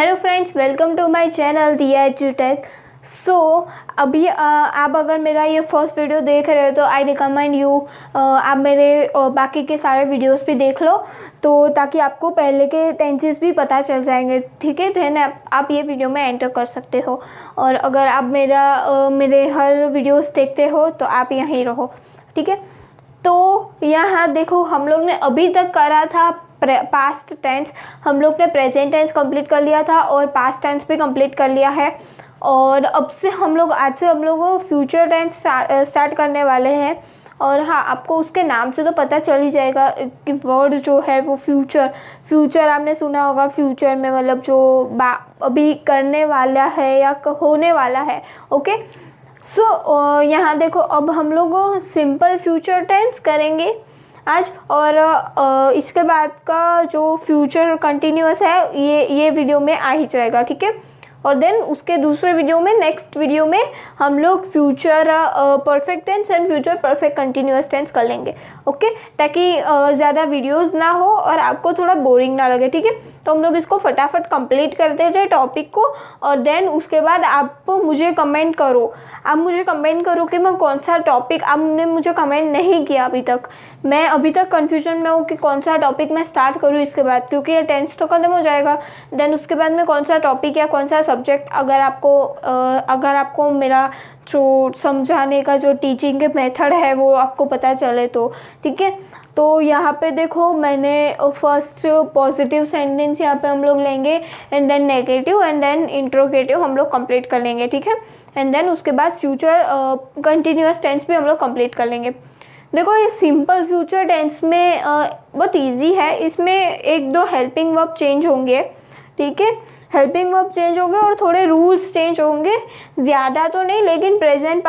Hello friends, welcome to my channel Diya एजुटेक। सो अभी आप अगर मेरा ये फर्स्ट वीडियो देख रहे हो तो आई रिकमेंड यू आप मेरे बाकी के सारे वीडियोस भी देख लो, तो ताकि आपको पहले के टेंसेस भी पता चल जाएंगे। ठीक है, देन आप ये वीडियो में एंटर कर सकते हो। और अगर आप मेरे हर वीडियोस देखते हो तो आप यहीं रहो। ठीक है, तो यहाँ देखो, हम लोग ने अभी तक करा था पास्ट टेंस, हम लोग ने प्रेजेंट टेंस कंप्लीट कर लिया था और पास्ट टेंस भी कंप्लीट कर लिया है। और अब से आज से हम लोग फ्यूचर टेंस स्टार्ट करने वाले हैं। और हाँ, आपको उसके नाम से तो पता चल ही जाएगा कि वर्ड जो है वो फ्यूचर आपने सुना होगा। फ्यूचर में मतलब जो अभी करने वाला है या होने वाला है। ओके, सो यहाँ देखो, अब हम लोग सिंपल फ्यूचर टेंस करेंगे आज। और इसके बाद का जो फ्यूचर कंटिन्यूअस है ये वीडियो में आ ही जाएगा। ठीक है, और देन उसके दूसरे वीडियो में, नेक्स्ट वीडियो में हम लोग future perfect tense and future perfect continuous tense कर लेंगे। ओके, ताकि ज़्यादा वीडियोस ना हो और आपको थोड़ा बोरिंग ना लगे। ठीक है, तो हम लोग इसको फटाफट कंप्लीट करते थे टॉपिक को। और देन उसके बाद आप मुझे कमेंट करो कि मैं कौन सा टॉपिक, आपने मुझे कमेंट नहीं किया अभी तक। मैं अभी तक कन्फ्यूजन में हूँ कि कौन सा टॉपिक मैं स्टार्ट करूँ इसके बाद, क्योंकि ये टेंस तो ख़त्म हो जाएगा। देन उसके बाद में कौन सा टॉपिक या कौन सा सब्जेक्ट, अगर आपको मेरा जो समझाने का जो टीचिंग के मेथड है वो आपको पता चले तो। ठीक है, तो यहाँ पे देखो, मैंने फर्स्ट पॉजिटिव सेंटेंस यहाँ पे हम लोग लेंगे, and then negative, and then interrogative हम लोग कंप्लीट कर लेंगे। ठीक है, एंड देन उसके बाद फ्यूचर कंटिन्यूअस टेंस भी हम लोग कंप्लीट कर लेंगे। देखो, ये सिंपल फ्यूचर टेंस में बहुत इजी है। इसमें एक दो हेल्पिंग वर्ब चेंज होंगे। ठीक है, हेल्पिंग वर्ब चेंज होंगे और थोड़े रूल्स चेंज होंगे, ज़्यादा तो नहीं, लेकिन प्रेजेंट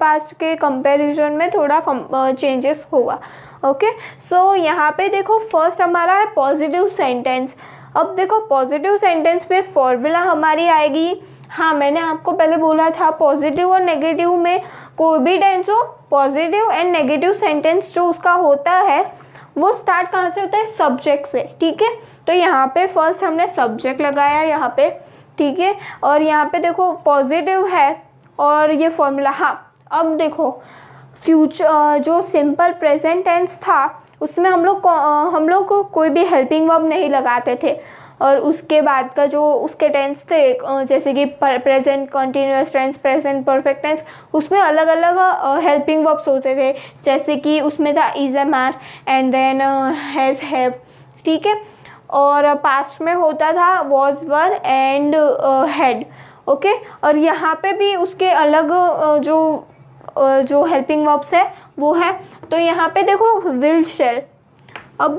पास्ट के कंपैरिजन में थोड़ा चेंजेस होगा। ओके, सो यहाँ पे देखो, फर्स्ट हमारा है पॉजिटिव सेंटेंस। अब देखो, पॉजिटिव सेंटेंस पे फॉर्मूला हमारी आएगी। हाँ, मैंने आपको पहले बोला था पॉजिटिव और नेगेटिव में कोई भी टेंस हो, पॉजिटिव एंड नेगेटिव सेंटेंस जो उसका होता है वो स्टार्ट कहाँ से होता है? सब्जेक्ट से। ठीक है, तो यहाँ पे फर्स्ट हमने सब्जेक्ट लगाया यहाँ पे। ठीक है, और यहाँ पे देखो पॉजिटिव है और ये फॉर्मूला। हाँ, अब देखो, फ्यूचर जो सिंपल प्रेजेंट टेंस था उसमें हम लोग को कोई भी हेल्पिंग वर्ब नहीं लगाते थे। और उसके बाद का जो उसके टेंस थे, जैसे कि present continuous tense, present perfect tense, उसमें अलग अलग हेल्पिंग वर्ब्स होते थे। जैसे कि उसमें था is, am, are, and then has, have. ठीक है, और पास्ट में होता था was, were and had. Okay, और यहाँ पे भी उसके अलग जो हेल्पिंग वर्ब्स है वो है। तो यहाँ पे देखो, विल, शैल। अब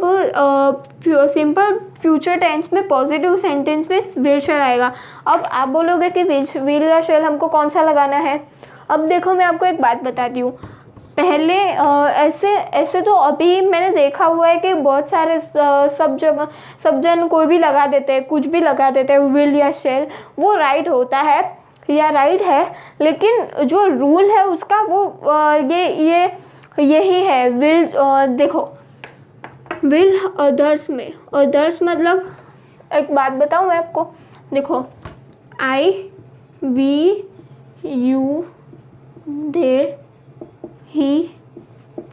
सिंपल फ्यूचर टेंस में पॉजिटिव सेंटेंस में विल, शैल आएगा। अब आप बोलोगे कि विल या शैल हमको कौन सा लगाना है? अब देखो, मैं आपको एक बात बताती हूँ। पहले ऐसे तो अभी मैंने देखा हुआ है कि बहुत सारे सब जन कोई भी लगा देते हैं, कुछ भी लगा देते हैं, विल या शैल। वो राइट होता है या राइट है, लेकिन जो रूल है उसका वो यही है। विल, देखो, विल अदर्स में, अदर्स मतलब, एक बात बताऊँ मैं आपको, देखो, I, we, you, they, he,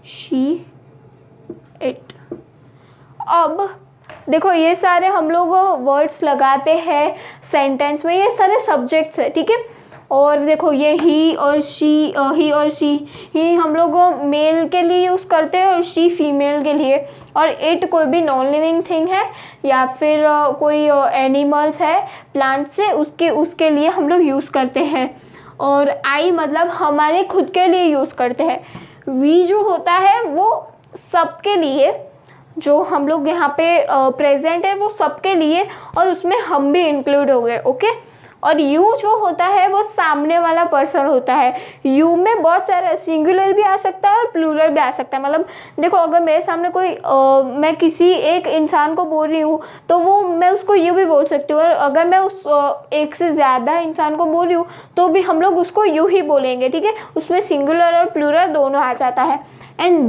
she, it. अब देखो, ये सारे हम लोग वर्ड्स लगाते हैं सेंटेंस में, ये सारे सब्जेक्ट्स है। ठीक है, और देखो, ये ही और शी ही हम लोग मेल के लिए यूज़ करते हैं और शी फीमेल के लिए। और इट कोई भी नॉन लिविंग थिंग है या फिर कोई एनिमल्स है, प्लांट्स है, उसके लिए हम लोग यूज़ करते हैं। और आई मतलब हमारे खुद के लिए यूज़ करते हैं। वी जो होता है वो सबके लिए, जो हम लोग यहाँ पे प्रेजेंट है वो सबके लिए, और उसमें हम भी इंक्लूड हो गए। ओके, और यू जो होता है वो सामने वाला पर्सन होता है। यू में बहुत सारा सिंगुलर भी आ सकता है और प्लूरल भी आ सकता है। मतलब देखो, अगर मेरे सामने कोई मैं किसी एक इंसान को बोल रही हूँ तो वो मैं उसको यू भी बोल सकती हूँ, और अगर मैं उस एक से ज़्यादा इंसान को बोल रही हूँ तो भी हम लोग उसको यू ही बोलेंगे, ठीक है। उसमें सिंगुलर और प्लूरल दोनों आ जाता है। एंड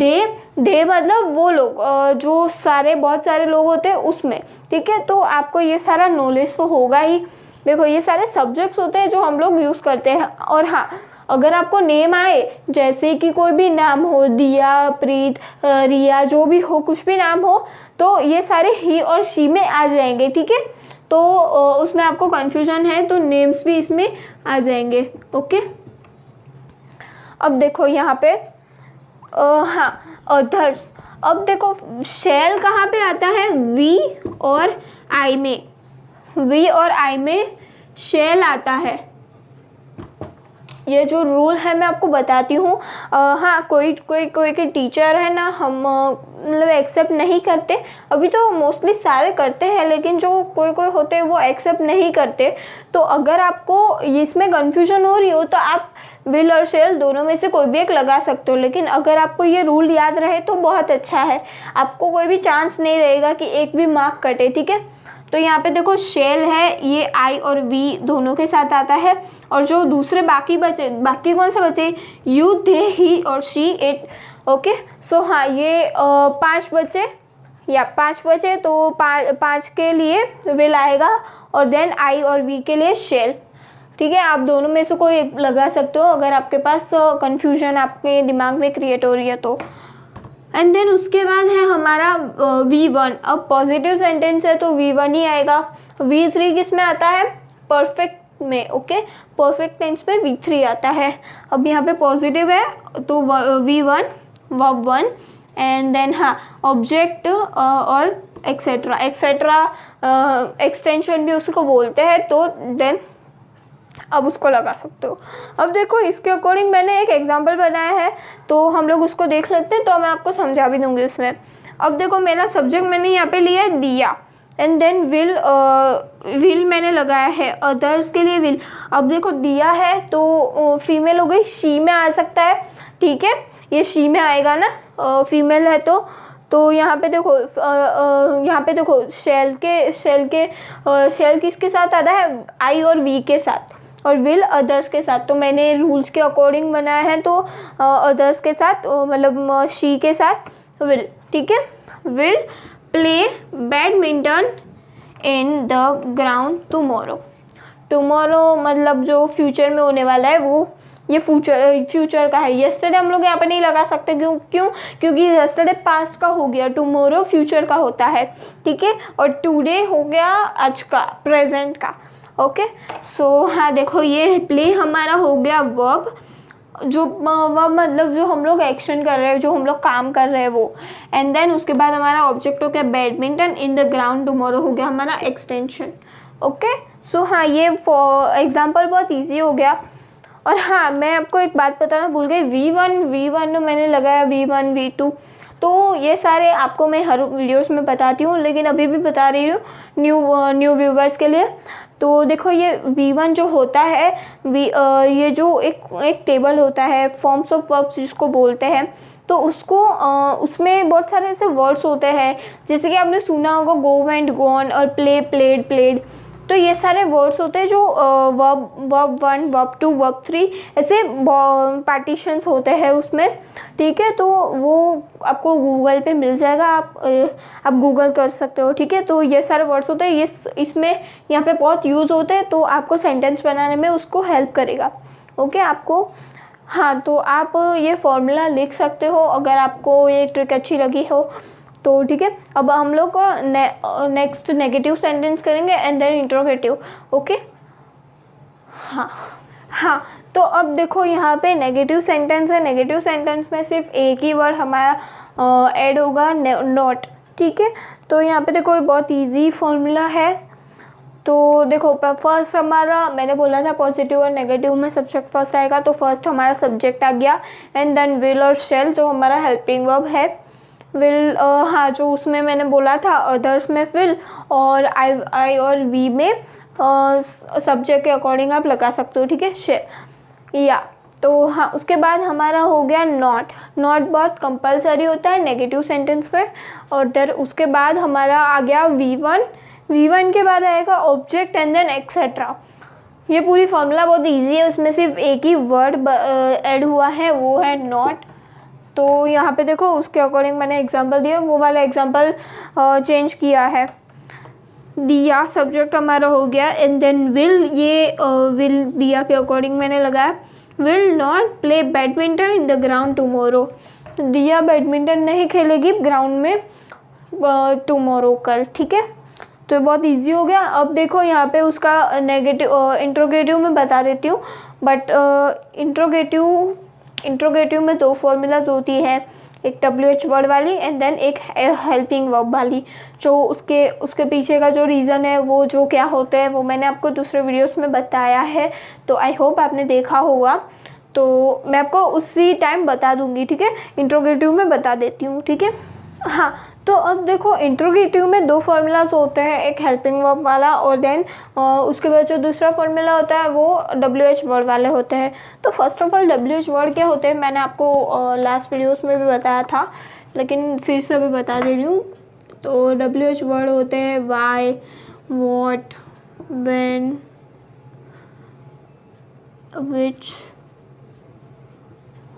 दे मतलब वो लोग जो बहुत सारे लोग होते हैं उसमें, ठीक है। तो आपको ये सारा नॉलेज तो होगा ही। देखो, ये सारे सब्जेक्ट्स होते हैं जो हम लोग यूज़ करते हैं। और हाँ, अगर आपको नेम आए, जैसे कि कोई भी नाम हो, दिया, प्रीत, रिया, जो भी हो, कुछ भी नाम हो, तो ये सारे ही और शी में आ जाएंगे, ठीक है। तो उसमें आपको कन्फ्यूजन है तो नेम्स भी इसमें आ जाएंगे, ओके। अब देखो यहाँ पे हाँ, अदर्स। अब देखो, शेल कहाँ पे आता है? वी और आई में। वी और आई में शेल आता है। ये जो रूल है मैं आपको बताती हूँ। हाँ, कोई के टीचर है ना, हम मतलब एक्सेप्ट नहीं करते। अभी तो मोस्टली सारे करते हैं, लेकिन जो कोई होते हैं वो एक्सेप्ट नहीं करते। तो अगर आपको इसमें कन्फ्यूजन हो रही हो तो आप विल और शेल दोनों में से कोई भी एक लगा सकते हो। लेकिन अगर आपको ये रूल याद रहे तो बहुत अच्छा है, आपको कोई भी चांस नहीं रहेगा कि एक भी मार्क कटे, ठीक है। तो यहाँ पे देखो, शेल है, ये आई और वी दोनों के साथ आता है। और जो दूसरे बाकी कौन से बचे? यू, दे, ही और शी, इट, ओके। सो हाँ, ये 5 बचे तो 5 के लिए विल आएगा और देन आई और वी के लिए शेल, ठीक है। आप दोनों में से कोई लगा सकते हो अगर आपके पास कन्फ्यूजन आपके दिमाग में क्रिएट हो रही है तो। एंड देन उसके बाद है हमारा V1। अब पॉजिटिव सेंटेंस है तो V1 ही आएगा। V3 किस में आता है? परफेक्ट में, ओके। परफेक्ट टेंस में V3 आता है। अब यहाँ पे पॉजिटिव है तो V1, वर्ब 1। एंड देन हाँ, ऑब्जेक्ट और एक्सेट्रा एक्सटेंशन भी उसको बोलते हैं, तो देन अब उसको लगा सकते हो। अब देखो, इसके अकॉर्डिंग मैंने एक एग्जांपल बनाया है तो हम लोग उसको देख लेते हैं, तो मैं आपको समझा भी दूंगी उसमें। अब देखो, मेरा सब्जेक्ट मैंने यहाँ पे लिया है दिया, एंड देन विल मैंने लगाया है, अदर्स के लिए विल। अब देखो, दिया है तो फीमेल हो गई, शी में आ सकता है, ठीक है। ये शी में आएगा ना, फीमेल है तो यहाँ पे देखो शेल किसके साथ आता है? आई और वी के साथ, और विल अदर्स के साथ। तो मैंने रूल्स के अकॉर्डिंग बनाया है तो अदर्स के साथ मतलब शी के साथ विल, ठीक है। Will play badminton in the ground tomorrow मतलब जो फ्यूचर में होने वाला है वो, ये फ्यूचर का है। येस्टरडे हम लोग यहाँ पे नहीं लगा सकते, क्योंकि येस्टरडे पास्ट का हो गया, टुमारो फ्यूचर का होता है, ठीक है। और टुडे हो गया आज का, प्रेजेंट का, ओके। सो हाँ, देखो, ये प्ले हमारा हो गया वर्ब, जो मतलब जो हम लोग एक्शन कर रहे हैं, जो हम लोग काम कर रहे हैं वो। एंड देन उसके बाद हमारा ऑब्जेक्ट हो गया badminton in the ground tomorrow, हो गया हमारा एक्सटेंशन, ओके। सो हाँ, ये एग्जाम्पल बहुत ईजी हो गया। और हाँ, मैं आपको एक बात बताना भूल गई, V1 मैंने लगाया, V1 V2, तो ये सारे आपको मैं हर वीडियोस में बताती हूँ, लेकिन अभी भी बता रही हूँ न्यू व्यूवर्स के लिए। तो देखो, ये V1 जो होता है, ये जो एक टेबल होता है, फॉर्म्स ऑफ वर्ब्स जिसको बोलते हैं, तो उसमें बहुत सारे ऐसे वर्ड्स होते हैं, जैसे कि आपने सुना होगा गो वेंट गॉन और प्ले प्लेड प्लेड। तो ये सारे वर्ड्स होते हैं जो वर्ब 1, वर्ब 2, वर्ब 3 ऐसे पार्टीशंस होते हैं उसमें, ठीक है। तो वो आपको गूगल पे मिल जाएगा, आप गूगल कर सकते हो, ठीक है। तो ये सारे वर्ड्स होते हैं, ये इसमें यहाँ पे बहुत यूज़ होते हैं, तो आपको सेंटेंस बनाने में उसको हेल्प करेगा, ओके। आपको हाँ, तो आप ये फॉर्मूला लिख सकते हो अगर आपको ये ट्रिक अच्छी लगी हो तो, ठीक है। अब हम लोग नेक्स्ट नेगेटिव सेंटेंस करेंगे एंड देन इंट्रोगेटिव, ओके। हाँ, तो अब देखो, यहाँ पे नेगेटिव सेंटेंस है। नेगेटिव सेंटेंस में सिर्फ एक ही वर्ड हमारा ऐड होगा, नॉट, ठीक है। तो यहाँ पे देखो, बहुत इजी फॉर्मूला है। तो देखो, फर्स्ट हमारा, मैंने बोला था पॉजिटिव और नेगेटिव में सब्जेक्ट फर्स्ट आएगा, तो फर्स्ट हमारा सब्जेक्ट आ गया, एंड देन विल और शेल जो हमारा हेल्पिंग वर्ब है। विल हाँ, जो उसमें मैंने बोला था अदर्स में विल, और आई और वी में सब्जेक्ट के अकॉर्डिंग आप लगा सकते हो, ठीक है। शेयर या तो हाँ, उसके बाद हमारा हो गया नॉट बहुत कंपलसरी होता है नेगेटिव सेंटेंस में। और देन उसके बाद हमारा आ गया V1 के बाद आएगा ऑब्जेक्ट एंड देन एक्सेट्रा। ये पूरी फॉर्मूला बहुत इजी है, उसमें सिर्फ एक ही वर्ड ऐड हुआ है, वो है नॉट। तो यहाँ पे देखो उसके अकॉर्डिंग मैंने एग्जांपल दिया, वो वाला एग्जांपल चेंज किया है। दिया सब्जेक्ट हमारा हो गया एंड देन विल, ये विल दिया के अकॉर्डिंग मैंने लगाया, will not play badminton in the ground tomorrow. दिया बैडमिंटन नहीं खेलेगी ग्राउंड में टुमारो, कल, ठीक है। तो बहुत इजी हो गया। अब देखो यहाँ पे उसका नेगेटिव इंट्रोगेटिव में बता देती हूँ, बट इंट्रोगेटिव में 2 फॉर्मूलाज होती है, एक WH वर्ड वाली एंड देन एक हेल्पिंग वर्ब वाली। जो उसके पीछे का जो रीज़न है, वो जो क्या होते हैं, वो मैंने आपको दूसरे वीडियोस में बताया है, तो आई होप आपने देखा होगा। तो मैं आपको उसी टाइम बता दूंगी, ठीक है। इंट्रोगेटिव में बता देती हूँ, ठीक है। हाँ, तो अब देखो इंट्रोगेटिव में 2 फार्मूलाज होते हैं, एक हेल्पिंग वर्ब वाला और देन उसके बाद जो दूसरा फार्मूला होता है वो WH वर्ड वाले होते हैं। तो first of all WH word क्या होते हैं मैंने आपको लास्ट वीडियोस में भी बताया था, लेकिन फिर से भी बता दे रही हूँ। तो WH वर्ड होते हैं why, what, when, which,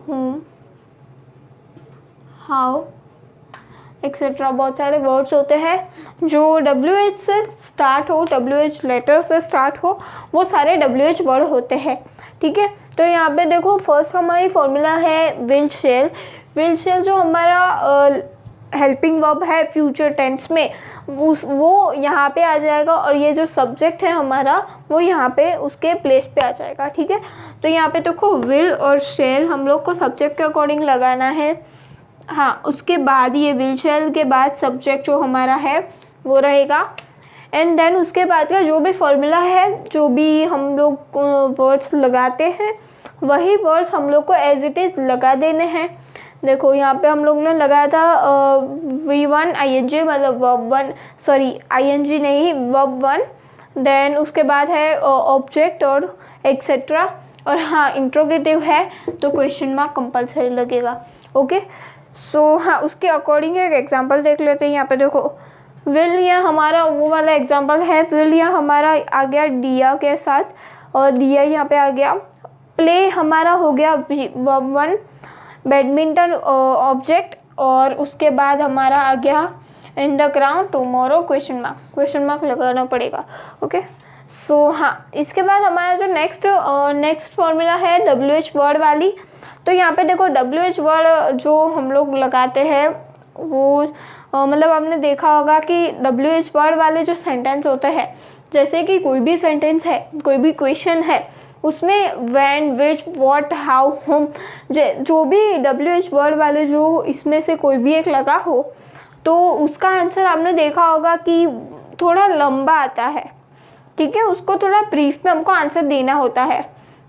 whom, how, etcetera. बहुत सारे वर्ड्स होते हैं जो WH से स्टार्ट हो, WH लेटर से स्टार्ट हो, वो सारे WH वर्ड होते हैं, ठीक है। तो यहाँ पे देखो फर्स्ट हमारी फॉर्मूला है विल शेल। विल शेल जो हमारा हेल्पिंग वर्ब है फ्यूचर टेंस में, वो यहाँ पे आ जाएगा और ये जो सब्जेक्ट है हमारा वो यहाँ पे उसके प्लेस पे आ जाएगा, ठीक है। तो यहाँ पे देखो विल और शेल हम लोग को सब्जेक्ट के अकॉर्डिंग लगाना है। हाँ, उसके बाद ये विल शेल के बाद सब्जेक्ट जो हमारा है वो रहेगा एंड देन उसके बाद का जो भी फॉर्मूला है, जो भी हम लोग वर्ड्स लगाते हैं, वही वर्ड्स हम लोग को एज इट इज़ लगा देने हैं। देखो यहाँ पे हम लोग ने लगाया था V1 ING, मतलब वर्ब 1, सॉरी ING नहीं, वर्ब 1। देन उसके बाद है ऑब्जेक्ट और एक्सेट्रा। और हाँ, इंट्रोगेटिव है तो क्वेश्चन मार्क कंपलसरी लगेगा, ओके। सो हाँ, उसके अकॉर्डिंग एक एग्जांपल देख लेते हैं। यहाँ पे देखो विल, या हमारा वो वाला एग्जांपल है, विल या हमारा आ गया दिया के साथ और दिया यहाँ पे आ गया। प्ले हमारा हो गया वर्ब 1, बैडमिंटन ऑब्जेक्ट और उसके बाद हमारा आ गया in the ground tomorrow question mark लगाना पड़ेगा, ओके। सो हाँ, इसके बाद हमारा जो नेक्स्ट फॉर्मूला है WH वर्ड वाली। तो यहाँ पे देखो WH वर्ड जो हम लोग लगाते हैं वो मतलब आपने देखा होगा कि WH वर्ड वाले जो सेंटेंस होते हैं, जैसे कि कोई भी सेंटेंस है, कोई भी क्वेश्चन है, उसमें when, which, what, how, whom, जो भी WH वर्ड वाले जो इसमें से कोई भी एक लगा हो तो उसका आंसर आपने देखा होगा कि थोड़ा लंबा आता है, ठीक है। उसको थोड़ा ब्रीफ में हमको आंसर देना होता है,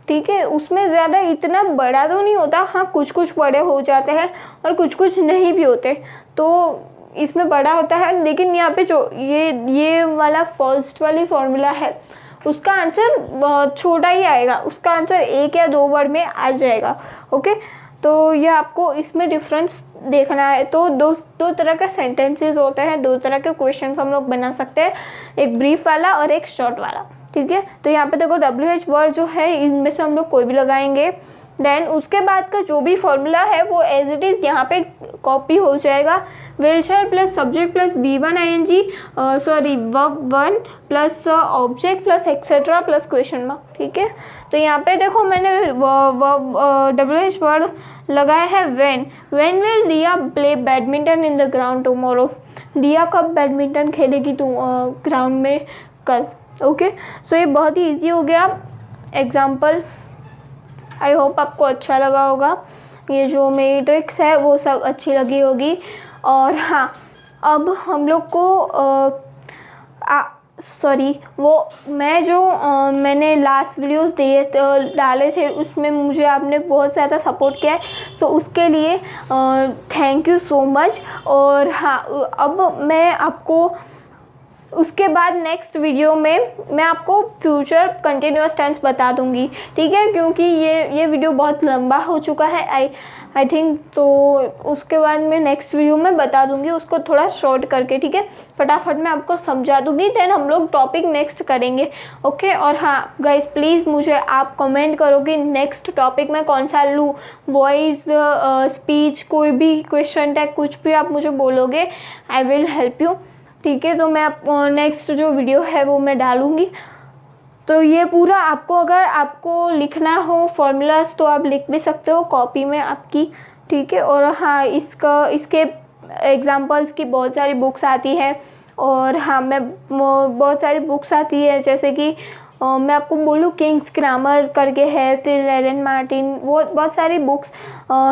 ठीक है। उसमें ज़्यादा इतना बड़ा तो नहीं होता, हाँ कुछ बड़े हो जाते हैं और कुछ नहीं भी होते, तो इसमें बड़ा होता है। लेकिन यहाँ पे जो ये वाला फर्स्ट वाली फॉर्मूला है उसका आंसर छोटा ही आएगा, उसका आंसर 1 या 2 वर्ड में आ जाएगा, ओके। तो ये आपको इसमें डिफरेंस देखना है। तो दो तरह के सेंटेंसेस होते हैं, 2 तरह के क्वेश्चन हम लोग बना सकते हैं, एक ब्रीफ वाला और एक शॉर्ट वाला, ठीक है। तो यहाँ पे देखो WH वर्ड जो है इनमें से हम लोग कोई भी लगाएंगे, देन उसके बाद का जो भी फॉर्मूला है वो एज इट इज़ यहाँ पे कॉपी हो जाएगा। Will shell plus subject plus V1 ING, sorry verb 1 plus object plus etcetera plus question mark, ठीक है। तो यहाँ पे देखो मैंने WH वर्ड लगाया है व्हेन विल दिया play badminton in the ground tomorrow. दिया कब बैडमिंटन खेलेगी ग्राउंड में, कल, ओके। सो ये बहुत ही ईजी हो गया एग्जाम्पल। आई होप आपको अच्छा लगा होगा, ये जो मेरी ट्रिक्स है वो सब अच्छी लगी होगी। और हाँ, अब हम लोग को मैंने लास्ट वीडियोस डाले थे उसमें मुझे आपने बहुत ज़्यादा सपोर्ट किया है, सो उसके लिए थैंक यू सो मच। और हाँ, अब मैं आपको उसके बाद नेक्स्ट वीडियो में मैं आपको फ्यूचर कंटिन्यूअस टेंस बता दूंगी, ठीक है, क्योंकि ये वीडियो बहुत लंबा हो चुका है आई थिंक। तो उसके बाद मैं नेक्स्ट वीडियो में बता दूंगी उसको थोड़ा शॉर्ट करके, ठीक है, फटाफट मैं आपको समझा दूंगी, देन हम लोग टॉपिक नेक्स्ट करेंगे। ओके, और हाँ गाइस प्लीज़ मुझे आप कमेंट करो कि नेक्स्ट टॉपिक में कौन सा लूँ, वॉइस, स्पीच, कोई भी क्वेश्चन टैग कुछ भी आप मुझे बोलोगे, आई विल हेल्प यू, ठीक है। तो मैं आप नेक्स्ट जो वीडियो है वो मैं डालूँगी। तो ये पूरा आपको, अगर आपको लिखना हो फॉर्मूलाज तो आप लिख भी सकते हो कॉपी में आपकी, ठीक है। और हाँ, इसके एग्जांपल्स की बहुत सारी बुक्स आती है, और हाँ मैं बहुत सारी बुक्स आती है, जैसे कि मैं आपको बोलूँ किंग्स ग्रामर करके है, फिर एलन मार्टिन, वो बहुत सारी बुक्स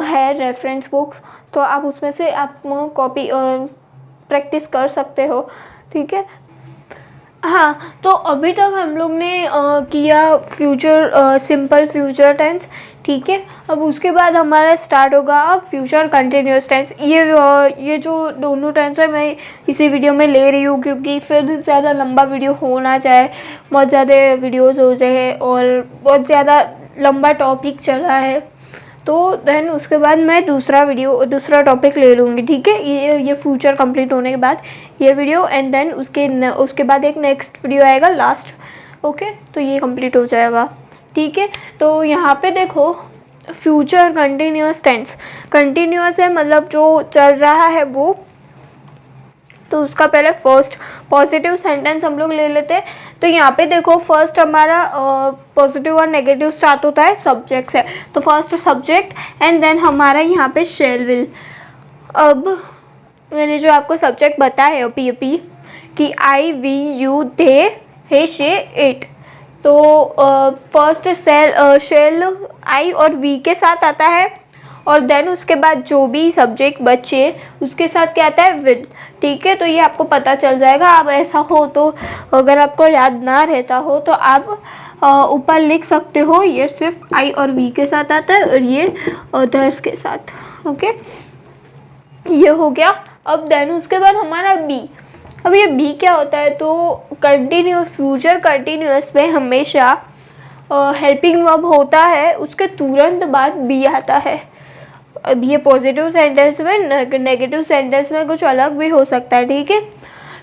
है, रेफरेंस बुक्स, तो आप उसमें से आप कॉपी प्रैक्टिस कर सकते हो, ठीक है। हाँ, तो अभी तक हम लोग ने किया फ्यूचर, सिंपल फ्यूचर टेंस, ठीक है। अब उसके बाद हमारा स्टार्ट होगा अब फ्यूचर कंटिन्यूअस टेंस। ये जो दोनों टेंस है मैं इसी वीडियो में ले रही हूँ, क्योंकि फिर ज़्यादा लंबा वीडियो हो ना जाए, बहुत ज़्यादा वीडियोज़ हो रहे हैं और बहुत ज़्यादा लंबा टॉपिक चल रहा है, तो देन उसके बाद मैं दूसरा टॉपिक ले लूँगी, ठीक है। ये फ्यूचर कंप्लीट होने के बाद ये वीडियो, एंड देन उसके बाद एक नेक्स्ट वीडियो आएगा लास्ट, ओके। तो ये कंप्लीट हो जाएगा, ठीक है। तो यहाँ पे देखो फ्यूचर कंटिन्यूअस टेंस, कंटिन्यूअस है मतलब जो चल रहा है वो, तो उसका पहले फर्स्ट पॉजिटिव सेंटेंस हम लोग ले लेते हैं। तो यहाँ पे देखो फर्स्ट हमारा पॉजिटिव और नेगेटिव स्टार्ट होता है सब्जेक्ट से, तो फर्स्ट सब्जेक्ट एंड देन हमारा यहाँ पे शेल विल। अब मैंने जो आपको सब्जेक्ट बताया अभी कि आई, वी, यू, दे, हे, शे, इट, तो फर्स्ट शेल आई और वी के साथ आता है, और देन उसके बाद जो भी सब्जेक्ट बचे उसके साथ क्या आता है, विल, ठीक है। तो ये आपको पता चल जाएगा। अब ऐसा हो तो अगर आपको याद ना रहता हो तो आप ऊपर लिख सकते हो, ये सिर्फ आई और वी के साथ आता है और ये अदर्स के साथ, ओके। ये हो गया। अब देन उसके बाद हमारा बी। अब ये बी क्या होता है, तो कंटिन्यूस, फ्यूचर कंटिन्यूस में हमेशा हेल्पिंग वर्ब होता है, उसके तुरंत बाद बी आता है। अब ये पॉजिटिव सेंटेंस में, नेगेटिव सेंटेंस में कुछ अलग भी हो सकता है, ठीक है।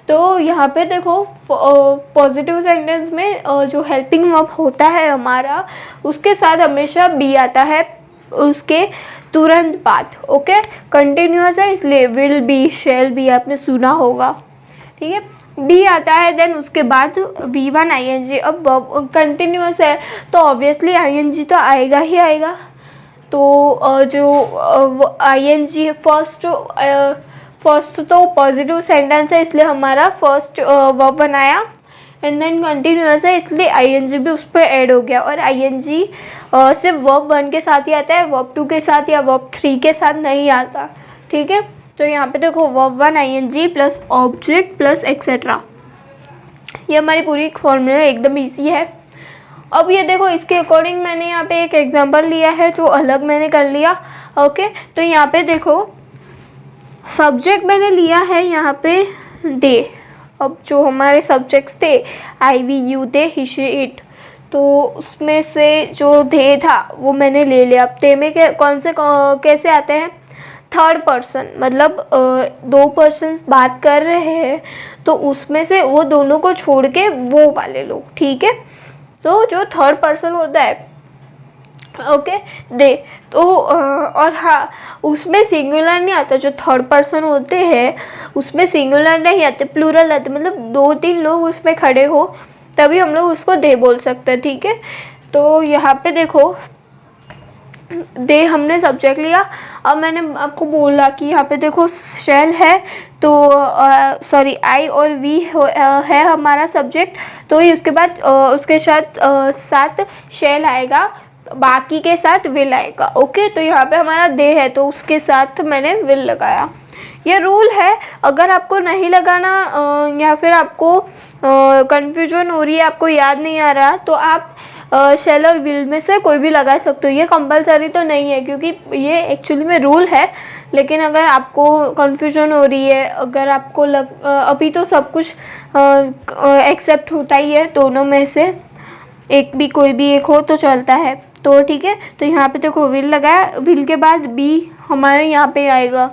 तो यहाँ पे देखो पॉजिटिव सेंटेंस में जो हेल्पिंग वर्ब होता है हमारा, उसके साथ हमेशा बी आता है उसके तुरंत बाद, ओके। कंटिन्यूअस है इसलिए विल बी, शेल बी आपने सुना होगा, ठीक है। बी आता है, देन उसके बाद V1 ING। अब वर्ब कंटिन्यूअस है तो ऑब्वियसली ING तो आएगा ही आएगा, तो जो ING फर्स्ट तो पॉजिटिव सेंटेंस है इसलिए हमारा फर्स्ट वर्ब बनाया, एंड देन कंटिन्यूअस है इसलिए ING भी उस पर ऐड हो गया, और ING सिर्फ वर्ब 1 के साथ ही आता है, वर्ब 2 के साथ या वर्ब 3 के साथ नहीं आता, ठीक है। तो यहाँ पे देखो verb 1 ING plus object plus etcetera, ये हमारी पूरी फॉर्मूला एकदम इजी है। अब ये देखो इसके अकॉर्डिंग मैंने यहाँ पे एक एग्जांपल लिया है जो अलग मैंने कर लिया, ओके। तो यहाँ पे देखो सब्जेक्ट मैंने लिया है यहाँ पे दे। अब जो हमारे सब्जेक्ट्स थे I, we, you, they, he, she, it, तो उसमें से जो दे था वो मैंने ले लिया। अब दे में कैसे आते हैं, थर्ड पर्सन, मतलब दो पर्सन बात कर रहे हैं तो उसमें से वो दोनों को छोड़ के वो वाले लोग, ठीक है। तो जो थर्ड पर्सन होता है, ओके, दे, तो और हाँ उसमें सिंगुलर नहीं आता, जो थर्ड पर्सन होते हैं उसमें सिंगुलर नहीं आते, प्लूरल आते, मतलब 2-3 लोग उसमें खड़े हो तभी हम लोग उसको दे बोल सकते हैं, ठीक है। तो यहाँ पे देखो दे हमने सब्जेक्ट लिया। अब मैंने आपको बोला कि यहाँ पे देखो शेल है, तो सॉरी आई और वी है हमारा सब्जेक्ट, तो ही उसके बाद उसके साथ शेल आएगा, बाकी के साथ विल आएगा, ओके। तो यहाँ पे हमारा दे है तो उसके साथ मैंने विल लगाया। ये रूल है, अगर आपको नहीं लगाना या फिर आपको कन्फ्यूजन हो रही है, आपको याद नहीं आ रहा, तो आप शैल और विल में से कोई भी लगा सकते हो। ये कंपलसरी तो नहीं है क्योंकि ये एक्चुअली में रूल है, लेकिन अगर आपको कन्फ्यूजन हो रही है, अगर आपको अभी तो सब कुछ एक्सेप्ट होता ही है, दोनों में से एक भी कोई भी एक हो तो चलता है। तो ठीक है, तो यहाँ पे देखो विल लगाया, विल के बाद बी हमारे यहाँ पे आएगा।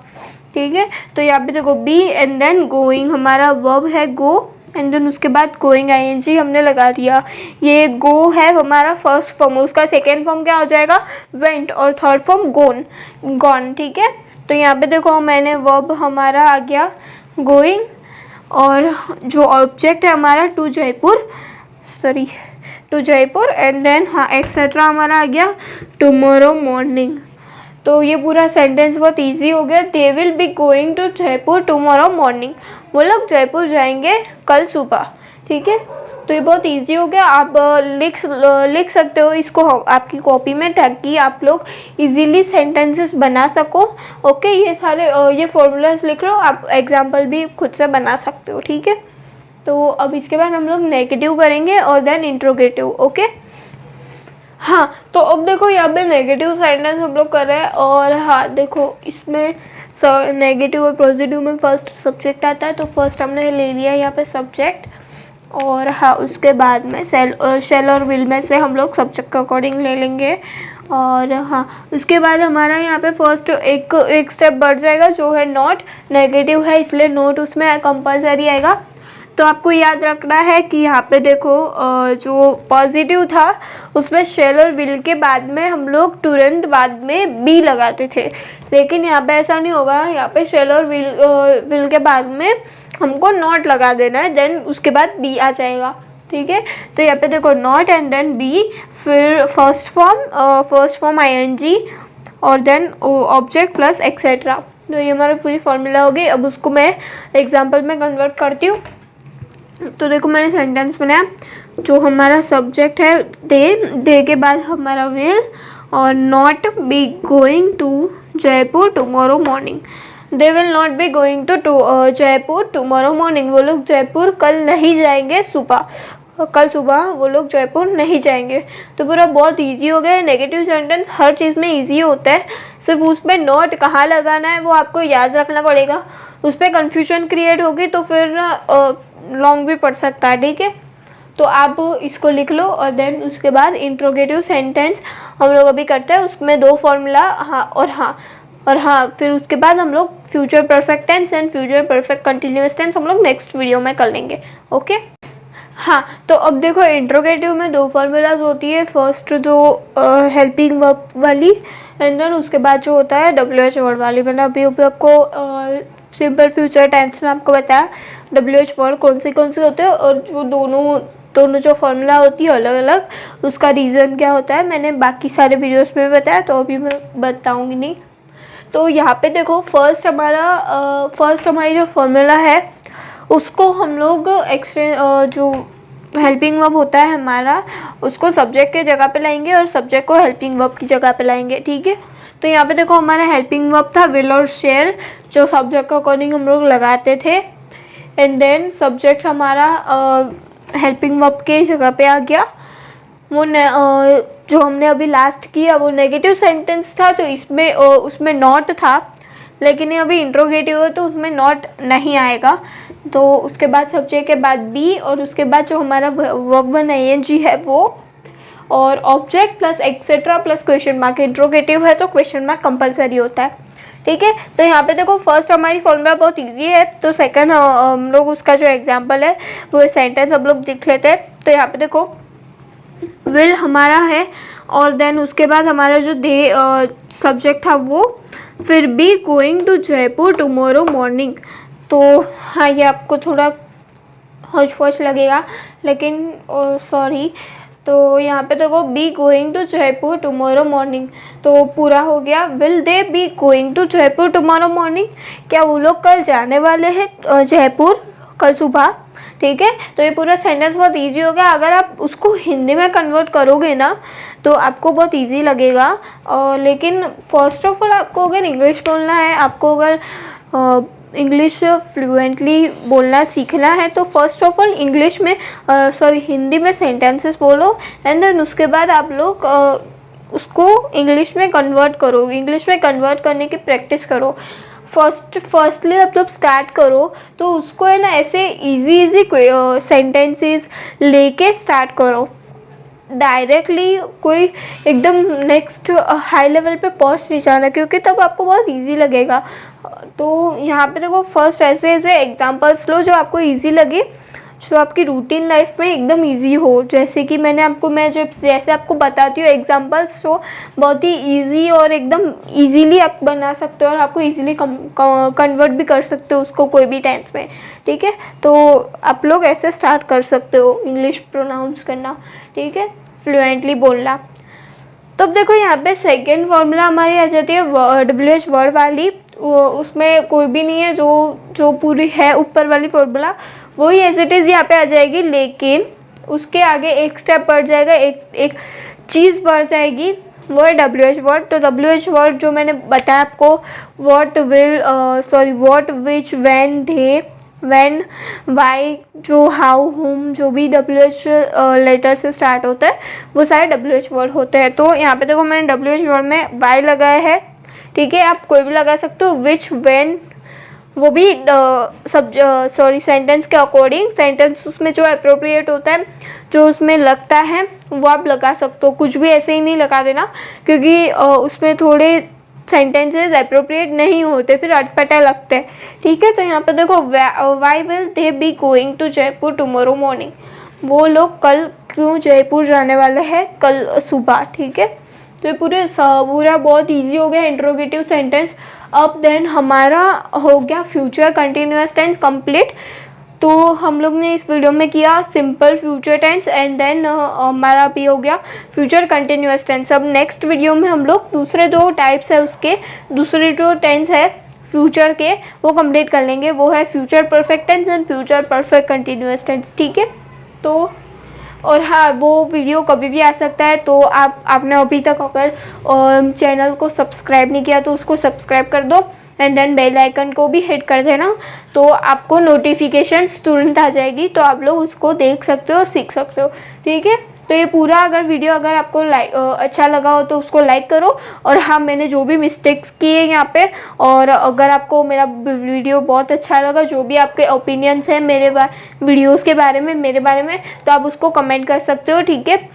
ठीक है, तो यहाँ पे देखो बी एंड देन गोइंग, हमारा वर्ब है गो एंड देन उसके बाद गोइंग आईएनजी हमने लगा दिया। ये गो है हमारा फर्स्ट फॉर्म, उसका सेकेंड फॉर्म क्या हो जाएगा वेंट, और थर्ड फॉर्म गोन, गॉन। ठीक है, तो यहाँ पे देखो मैंने वर्ब हमारा आ गया गोइंग, और जो ऑब्जेक्ट है हमारा to Jaipur, sorry to Jaipur, and then हाँ एक्सेट्रा हमारा आ गया टुमारो मॉर्निंग। तो ये पूरा सेंटेंस बहुत इजी हो गया। They will be going to Jaipur tomorrow morning, वो लोग जयपुर जाएंगे कल सुबह। ठीक है, तो ये बहुत इजी हो गया। आप लिख सकते हो इसको आपकी कॉपी में, ताकि आप लोग इजीली सेंटेंसेस बना सको। ओके, ये सारे ये फॉर्मूलाज लिख लो, आप एग्जाम्पल भी खुद से बना सकते हो। ठीक है, तो अब इसके बाद हम लोग नेगेटिव करेंगे और देन इंट्रोगेटिव। ओके, हाँ, तो अब देखो यहाँ पे नेगेटिव सेंटेंस हम लोग कर रहे हैं, और हाँ देखो इसमें नेगेटिव और पॉजिटिव में फर्स्ट सब्जेक्ट आता है, तो फर्स्ट हमने ले लिया यहाँ पे सब्जेक्ट, और हाँ उसके बाद में शैल और विल में से हम लोग सब्जेक्ट के अकॉर्डिंग ले लेंगे। और हाँ उसके बाद हमारा यहाँ पे फर्स्ट एक स्टेप बढ़ जाएगा, जो है नॉट। नेगेटिव है इसलिए नॉट उसमें कंपलसरी आएगा। तो आपको याद रखना है कि यहाँ पे देखो जो पॉजिटिव था उसमें शैल और विल के बाद में हम लोग तुरंत बाद में बी लगाते थे, लेकिन यहाँ पे ऐसा नहीं होगा। यहाँ पे शैल और विल के बाद में हमको नॉट लगा देना है, देन उसके बाद बी आ जाएगा। ठीक है, तो यहाँ पे देखो नॉट एंड देन बी, फिर फर्स्ट फॉर्म आईएनजी, और देन ऑब्जेक्ट प्लस एक्सेट्रा। तो ये हमारी पूरी फॉर्मूला होगी। अब उसको मैं एग्जाम्पल में कन्वर्ट करती हूँ। तो देखो मैंने सेंटेंस बनाया, जो हमारा सब्जेक्ट है दे के बाद हमारा विल, और not be going to Jaipur tomorrow morning. They will not be going to Jaipur tomorrow morning, वो लोग जयपुर कल नहीं जाएंगे सुबह, कल सुबह वो लोग जयपुर नहीं जाएंगे। तो पूरा बहुत इजी हो गया है। नेगेटिव सेंटेंस हर चीज़ में इजी होता है, सिर्फ उस पर नॉट कहाँ लगाना है वो आपको याद रखना पड़ेगा। उस पर कन्फ्यूजन क्रिएट होगी तो फिर लॉन्ग भी पड़ सकता है। ठीक है, तो आप इसको लिख लो, और देन उसके बाद इंट्रोगेटिव सेंटेंस हम लोग अभी करते हैं, उसमें दो फॉर्मूला और हाँ फिर उसके बाद हम लोग future perfect tense and future perfect continuous tense हम लोग नेक्स्ट वीडियो में कर लेंगे। ओके, हाँ, तो अब देखो इंट्रोगेटिव में दो फॉर्मूलाज होती है, फर्स्ट जो हेल्पिंग वर्ब वाली, एंड देन उसके बाद जो होता है WH वर्ड वाली। मैंने अभी आपको सिंपल फ्यूचर टेंस में आपको बताया WH वर्ड कौन से होते हैं, और जो दोनों जो फॉर्मूला होती है अलग अलग, उसका रीज़न क्या होता है मैंने बाकी सारे वीडियोस में बताया, तो अभी मैं बताऊंगी नहीं। तो यहाँ पे देखो फर्स्ट हमारी जो फॉर्मूला है उसको हम लोग जो हेल्पिंग वर्ब होता है हमारा, उसको सब्जेक्ट के जगह पे लाएंगे और सब्जेक्ट को हेल्पिंग वर्ब की जगह पे लाएंगे। ठीक है, तो यहाँ पे देखो हमारा हेल्पिंग वर्ब था विल और शैल, जो सब्जेक्ट के अकॉर्डिंग हम लोग लगाते थे, एंड देन सब्जेक्ट हमारा हेल्पिंग वर्ब के जगह पे आ गया। वो जो हमने अभी लास्ट किया वो नेगेटिव सेंटेंस था, तो इसमें उसमें नॉट था, लेकिन ये अभी इंट्रोगेटिव है तो उसमें नॉट नहीं आएगा। तो उसके बाद सब्जेक्ट के बाद बी, और उसके बाद जो हमारा वर्ब वन आईएनजी है वो, और object plus etcetera plus question mark. Interrogative है तो क्वेश्चन मार्क कंपलसरी होता है। ठीक है, तो यहाँ पे देखो फर्स्ट हमारी फॉर्मूला बहुत इजी है, तो सेकंड हम लोग उसका जो एग्जांपल है वो सेंटेंस हम लोग लिख लेते हैं। तो यहाँ पे देखो विल हमारा है, और देन उसके बाद हमारा जो सब्जेक्ट था वो, फिर be going to Jaipur tomorrow morning. तो हाँ ये आपको थोड़ा हौच-पौच लगेगा, लेकिन सॉरी, तो यहाँ पे देखो be going to Jaipur tomorrow morning, तो पूरा हो गया। Will they be going to Jaipur tomorrow morning, क्या वो लोग कल जाने वाले हैं जयपुर कल सुबह। ठीक है, तो ये पूरा सेंटेंस बहुत इजी हो गया। अगर आप उसको हिंदी में कन्वर्ट करोगे ना तो आपको बहुत इजी लगेगा, लेकिन फर्स्ट ऑफ ऑल आपको अगर इंग्लिश बोलना है, आपको अगर इंग्लिश फ्लुएंटली बोलना सीखना है तो फर्स्ट ऑफ ऑल इंग्लिश में हिंदी में सेंटेंसेस बोलो एंड देन उसके बाद आप लोग उसको इंग्लिश में कन्वर्ट करो, इंग्लिश में कन्वर्ट करने की प्रैक्टिस करो। फर्स्टली आप जब स्टार्ट करो तो उसको है ना ऐसे इजी सेंटेंसेस लेके स्टार्ट करो, डायरेक्टली कोई एकदम नेक्स्ट हाई लेवल पे पहुंच नहीं जाना, क्योंकि तब आपको बहुत इजी लगेगा। तो यहाँ पे देखो फर्स्ट ऐसे एग्जांपल्स लो जो आपको इजी लगे, जो आपकी रूटीन लाइफ में एकदम इजी हो। जैसे कि मैं जैसे आपको बताती हूँ एग्जांपल्स, तो बहुत ही इजी और एकदम इजीली आप बना सकते हो और आपको इजीली कन्वर्ट भी कर सकते हो उसको कोई भी टेंस में, ठीक है। तो आप लोग ऐसे स्टार्ट कर सकते हो इंग्लिश प्रोनाउंस करना, ठीक है, फ्लुएंटली बोलना। तो अब देखो यहाँ पे सेकेंड फॉर्मूला हमारी आ जाती है WH वर्ड वाली, उसमें कोई भी नहीं है, जो पूरी है ऊपर वाली फॉर्मूला वही एज इट इज़ यहाँ पे आ जाएगी, लेकिन उसके आगे एक स्टेप बढ़ जाएगा, एक चीज़ बढ़ जाएगी, वो है WH वर्ड। तो WH वर्ड जो मैंने बताया आपको, what which when they when why, जो हाउ हुम, जो भी WH लेटर से स्टार्ट होता है वो सारे WH वर्ड होते हैं। तो यहाँ पे देखो मैंने WH वर्ड में वाई लगाया है, ठीक है, आप कोई भी लगा सकते हो। विच व्हेन वो भी सेंटेंस के अकॉर्डिंग, सेंटेंस उसमें जो अप्रोप्रिएट होता है, जो उसमें लगता है वो आप लगा सकते हो, कुछ भी ऐसे ही नहीं लगा देना, क्योंकि उसमें थोड़े सेंटेंसेस अप्रोप्रिएट नहीं होते, फिर अटपटा लगते हैं, ठीक है। तो यहाँ पे देखो why will they be going to Jaipur tomorrow morning, वो लोग कल क्यों जयपुर जाने वाले हैं कल सुबह, ठीक है। तो ये पूरा बहुत इजी हो गया इंट्रोगेटिव सेंटेंस। अब देन हमारा हो गया फ्यूचर कंटिन्यूअस टेंस कंप्लीट। तो हम लोग ने इस वीडियो में किया simple future tense and then हमारा भी हो गया फ्यूचर कंटिन्यूअस टेंस। अब नेक्स्ट वीडियो में हम लोग दूसरे दो टाइप्स है उसके, दूसरे जो टेंस है फ्यूचर के वो कंप्लीट कर लेंगे, वो है future perfect tense and future perfect continuous tense, ठीक है। तो और हाँ, वो वीडियो कभी भी आ सकता है, तो आपने अभी तक अगर चैनल को सब्सक्राइब नहीं किया तो उसको सब्सक्राइब कर दो एंड देन बेल आइकन को भी हिट कर देना, तो आपको नोटिफिकेशंस तुरंत आ जाएगी, तो आप लोग उसको देख सकते हो और सीख सकते हो, ठीक है। तो ये पूरा वीडियो अगर आपको अच्छा लगा हो तो उसको लाइक करो। और हाँ, मैंने जो भी मिस्टेक्स किए यहाँ पे, और अगर आपको मेरा वीडियो बहुत अच्छा लगा, जो भी आपके ओपिनियंस हैं मेरे वीडियोस के बारे में, मेरे बारे में, तो आप उसको कमेंट कर सकते हो, ठीक है,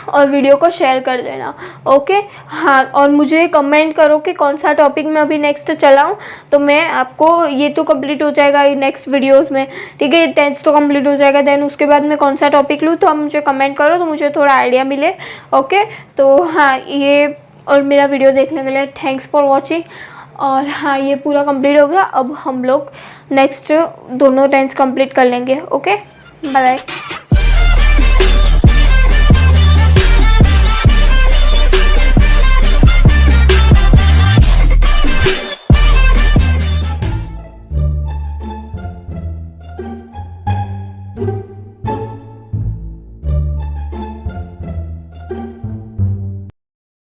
और वीडियो को शेयर कर देना, ओके। हाँ, और मुझे कमेंट करो कि कौन सा टॉपिक मैं अभी नेक्स्ट चलाऊँ, तो मैं आपको, ये तो कंप्लीट हो जाएगा नेक्स्ट वीडियोस में, ठीक है, टेंस तो कंप्लीट हो जाएगा, देन उसके बाद मैं कौन सा टॉपिक लूँ, तो आप मुझे कमेंट करो तो मुझे थोड़ा आइडिया मिले, ओके। तो हाँ, ये और मेरा वीडियो देखने के लिए थैंक्स फॉर वॉचिंग। और हाँ, ये पूरा कंप्लीट हो गया, अब हम लोग नेक्स्ट दोनों टेंस कंप्लीट कर लेंगे, ओके, बाय।